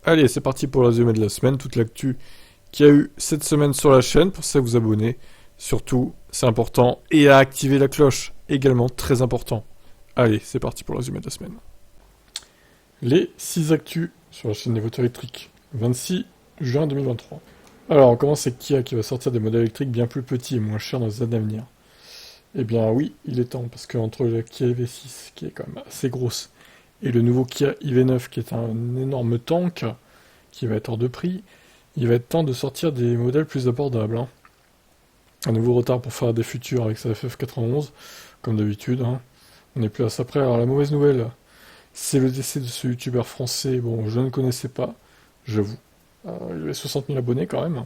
Allez, c'est parti pour le résumé de la semaine, toute l'actu qu'il y a eu cette semaine sur la chaîne. Pour ça, vous abonner. Surtout, c'est important. Et à activer la cloche, également très important. Allez, c'est parti pour le résumé de la semaine. Les 6 actus sur la chaîne des voitures électriques. 26 juin 2023. Alors, on commence avec Kia qui va sortir des modèles électriques bien plus petits et moins chers dans les années à venir. Eh bien oui, il est temps, parce qu'entre la Kia EV6, qui est quand même assez grosse, et le nouveau Kia EV9, qui est un énorme tank, qui va être hors de prix, il va être temps de sortir des modèles plus abordables. Un nouveau retard pour faire des futurs avec sa FF91, comme d'habitude. On n'est plus à ça près. Alors la mauvaise nouvelle, c'est le décès de ce youtubeur français. Bon, je ne connaissais pas, j'avoue. Il avait 60 000 abonnés quand même.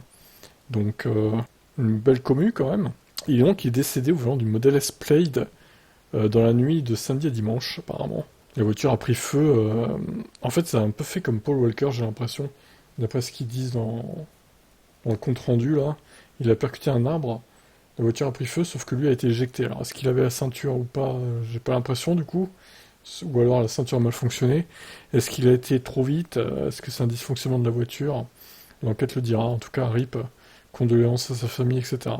Donc, une belle commu quand même. Et donc, il est décédé au volant du modèle S-Plaid dans la nuit de samedi à dimanche, apparemment. La voiture a pris feu. En fait, c'est un peu fait comme Paul Walker, j'ai l'impression. D'après ce qu'ils disent dans le compte rendu, là. Il a percuté un arbre. La voiture a pris feu, sauf que lui a été éjecté. Alors, est-ce qu'il avait la ceinture ou pas? J'ai pas l'impression, du coup. Ou alors la ceinture a mal fonctionné. Est-ce qu'il a été trop vite? Est-ce que c'est un dysfonctionnement de la voiture? L'enquête le dira. En tout cas, RIP, condoléances à sa famille, etc.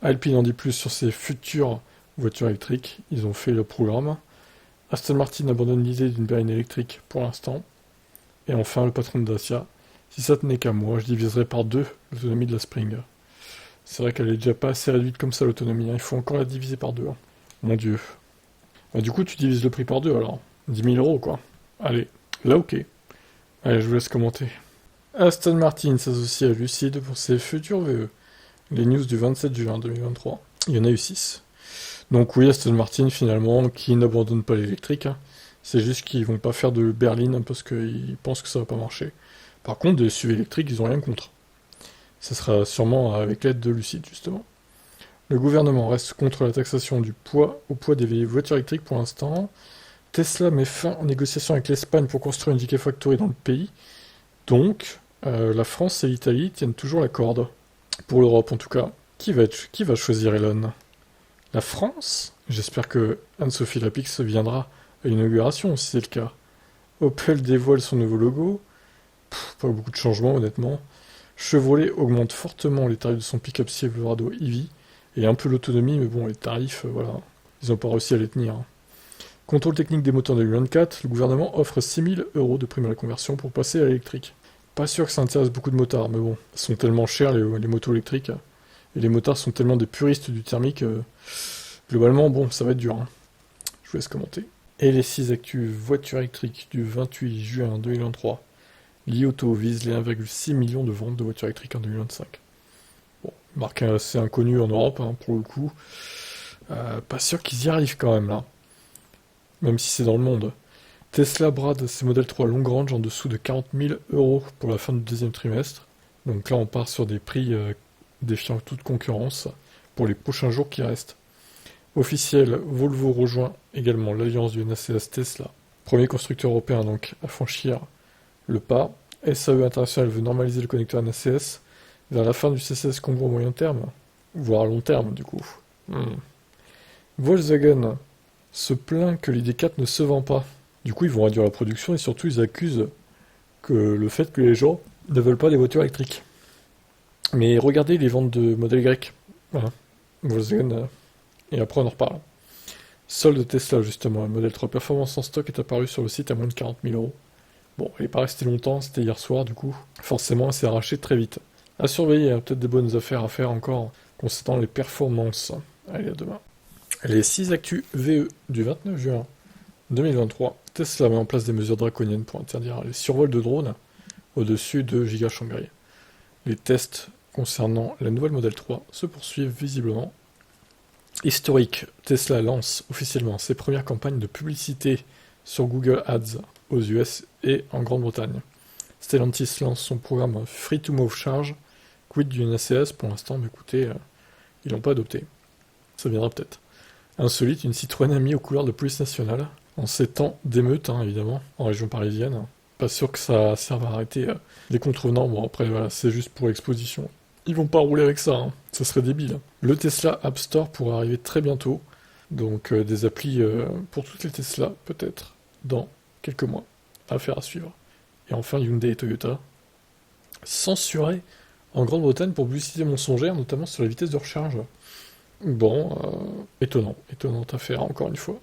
Alpine en dit plus sur ses futures voitures électriques. Ils ont fait le programme. Aston Martin abandonne l'idée d'une berline électrique pour l'instant. Et enfin, le patron de Dacia. Si ça tenait qu'à moi, je diviserais par 2 l'autonomie de la Spring. C'est vrai qu'elle est déjà pas assez réduite comme ça, l'autonomie. Il faut encore la diviser par 2. Mon Dieu. Bah, du coup, tu divises le prix par 2 alors. 10 000 euros, quoi. Allez, là, ok. Allez, je vous laisse commenter. Aston Martin s'associe à Lucid pour ses futurs VE. Les news du 27 juin 2023. Il y en a eu 6. Donc oui, Aston Martin, finalement, qui n'abandonne pas l'électrique. C'est juste qu'ils vont pas faire de berline parce qu'ils pensent que ça va pas marcher. Par contre, des SUV électriques, ils ont rien contre. Ça sera sûrement avec l'aide de Lucid, justement. Le gouvernement reste contre la taxation du poids au poids des voitures électriques pour l'instant. Tesla met fin aux négociations avec l'Espagne pour construire une Gigafactory dans le pays. Donc, la France et l'Italie tiennent toujours la corde. Pour l'Europe, en tout cas. Qui va choisir Elon? La France? J'espère que Anne-Sophie Lapix viendra à l'inauguration, si c'est le cas. Opel dévoile son nouveau logo. Pas beaucoup de changements, honnêtement. Chevrolet augmente fortement les tarifs de son pick-up Silverado EV. Et un peu l'autonomie, mais bon, les tarifs, voilà. Ils n'ont pas réussi à les tenir. Contrôle technique des moteurs de 2024, le gouvernement offre 6 000 € de prime à la conversion pour passer à l'électrique. Pas sûr que ça intéresse beaucoup de motards, mais bon, ils sont tellement chers les motos électriques. Et les motards sont tellement des puristes du thermique. Globalement, bon, ça va être dur. Je vous laisse commenter. Et les 6 actus voitures électriques du 28 juin 2023. Li-Auto vise les 1,6 million de ventes de voitures électriques en 2025. Bon, marque assez inconnue en Europe, pour le coup. Pas sûr qu'ils y arrivent quand même, là. Même si c'est dans le monde. Tesla brade ses modèles 3 long range en dessous de 40 000 € pour la fin du deuxième trimestre. Donc là, on part sur des prix défiant toute concurrence pour les prochains jours qui restent. Officiel, Volvo rejoint également l'alliance du NACS Tesla. Premier constructeur européen donc à franchir le pas. SAE International veut normaliser le connecteur NACS vers la fin du CCS Combo au moyen terme, voire à long terme du coup. Volkswagen se plaint que l'ID4 ne se vend pas. Du coup, ils vont réduire la production et surtout, ils accusent que le fait que les gens ne veulent pas des voitures électriques. Mais regardez les ventes de modèles Y. Voilà. Volkswagen, et après on en reparle. Solde Tesla, justement, un modèle 3 performance en stock est apparu sur le site à moins de 40 000 €. Bon, il n'est pas resté longtemps, c'était hier soir du coup. Forcément, elle s'est arrachée très vite. À surveiller, peut-être des bonnes affaires à faire encore concernant les performances. Allez, à demain. Les 6 actus VE du 29 juin 2023. Tesla met en place des mesures draconiennes pour interdire les survols de drones au-dessus de Giga Shanghai. Les tests concernant la nouvelle Model 3 se poursuivent visiblement. Historique, Tesla lance officiellement ses premières campagnes de publicité sur Google Ads aux US et en Grande-Bretagne. Stellantis lance son programme Free to Move Charge, quid du NACS pour l'instant, mais écoutez, ils l'ont pas adopté. Ça viendra peut-être. Insolite, une Citroën a mis aux couleurs de police nationale, en ces temps d'émeute, évidemment, en région parisienne. Pas sûr que ça serve à arrêter des contrevenants, bon après voilà, c'est juste pour l'exposition. Ils vont pas rouler avec ça, ça serait débile. Le Tesla App Store pourra arriver très bientôt, donc des applis pour toutes les Tesla, peut-être, dans quelques mois. Affaire à suivre. Et enfin, Hyundai et Toyota censurés en Grande-Bretagne pour publicité mensongère, notamment sur la vitesse de recharge. Bon, étonnante affaire, encore une fois.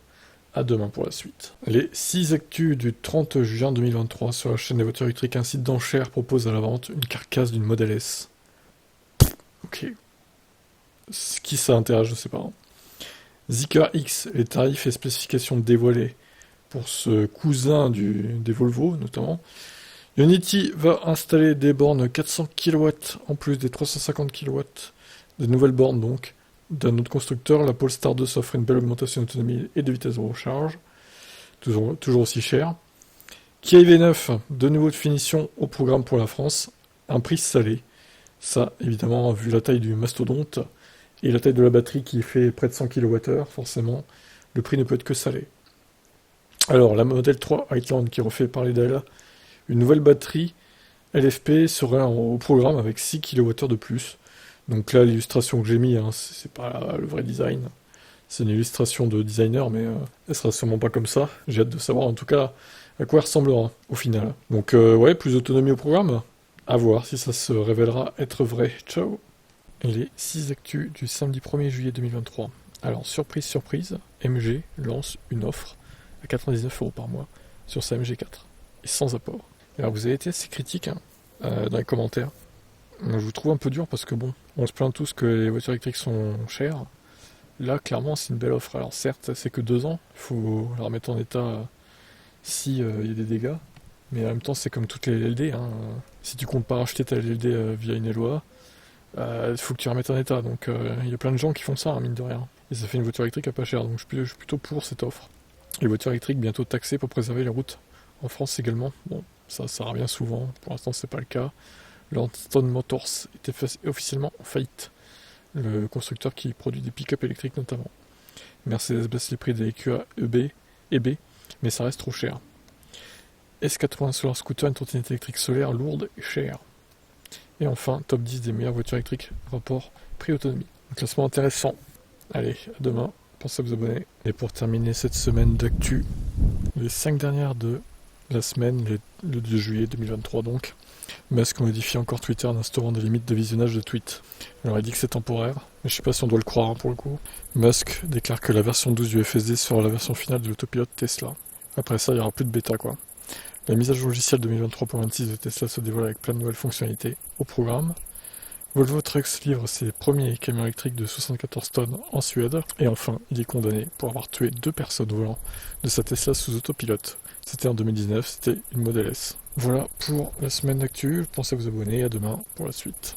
À demain pour la suite. Les 6 actus du 30 juin 2023 sur la chaîne des voitures électriques, un site d'enchères propose à la vente une carcasse d'une Model S. Ok. Qui ça intéresse, je sais pas. Zeekr X, les tarifs et spécifications dévoilés pour ce cousin des Volvo, notamment. Ionity va installer des bornes 400 kW en plus des 350 kW. Des nouvelles bornes donc. D'un autre constructeur, la Polestar 2 s'offre une belle augmentation d'autonomie et de vitesse de recharge, toujours aussi cher. Kia EV9, de nouveau de finition au programme pour la France, un prix salé. Ça, évidemment, vu la taille du mastodonte et la taille de la batterie qui fait près de 100 kWh, forcément, le prix ne peut être que salé. Alors, la Model 3 Highland qui refait parler d'elle, une nouvelle batterie LFP serait au programme avec 6 kWh de plus. Donc là, l'illustration que j'ai mis, hein, c'est pas le vrai design. C'est une illustration de designer, mais elle sera sûrement pas comme ça. J'ai hâte de savoir en tout cas à quoi elle ressemblera au final. Donc ouais, plus d'autonomie au programme. À voir si ça se révélera être vrai. Ciao. Les 6 actus du samedi 1er juillet 2023. Alors, surprise, MG lance une offre à 99 € par mois sur sa MG4. Et sans apport. Alors vous avez été assez critique dans les commentaires. Je vous trouve un peu dur parce que bon, on se plaint tous que les voitures électriques sont chères. Là, clairement, c'est une belle offre. Alors certes, c'est que 2 ans, il faut la remettre en état si y a des dégâts. Mais en même temps, c'est comme toutes les LLD. Hein. Si tu comptes pas racheter ta LLD via une LOA, il faut que tu la remettes en état. Donc il y a plein de gens qui font ça, hein, mine de rien. Et ça fait une voiture électrique à pas cher. Donc je suis plutôt pour cette offre. Les voitures électriques bientôt taxées pour préserver les routes. En France également. Bon, ça revient souvent. Pour l'instant, c'est pas le cas. Lordstown Motors était officiellement en faillite. Le constructeur qui produit des pick-up électriques notamment. Mercedes baisse les prix des EQA EB, mais ça reste trop cher. S80 Solar Scooter, une trottinette électrique solaire lourde et chère. Et enfin, top 10 des meilleures voitures électriques, rapport prix-autonomie. Un classement intéressant. Allez, à demain, pensez à vous abonner. Et pour terminer cette semaine d'actu, les 5 dernières de la semaine, le 2 juillet 2023 donc, Musk modifie encore Twitter en instaurant des limites de visionnage de tweets. Alors il dit que c'est temporaire, mais je sais pas si on doit le croire pour le coup. Musk déclare que la version 12 du FSD sera la version finale de l'autopilote Tesla. Après ça, il n'y aura plus de bêta quoi. La mise à jour logicielle 2023.26 de Tesla se dévoile avec plein de nouvelles fonctionnalités au programme. Volvo Trucks livre ses premiers camions électriques de 74 tonnes en Suède. Et enfin, il est condamné pour avoir tué 2 personnes au volant de sa Tesla sous autopilote. C'était en 2019, c'était une Model S. Voilà pour la semaine d'actu, pensez à vous abonner, à demain pour la suite.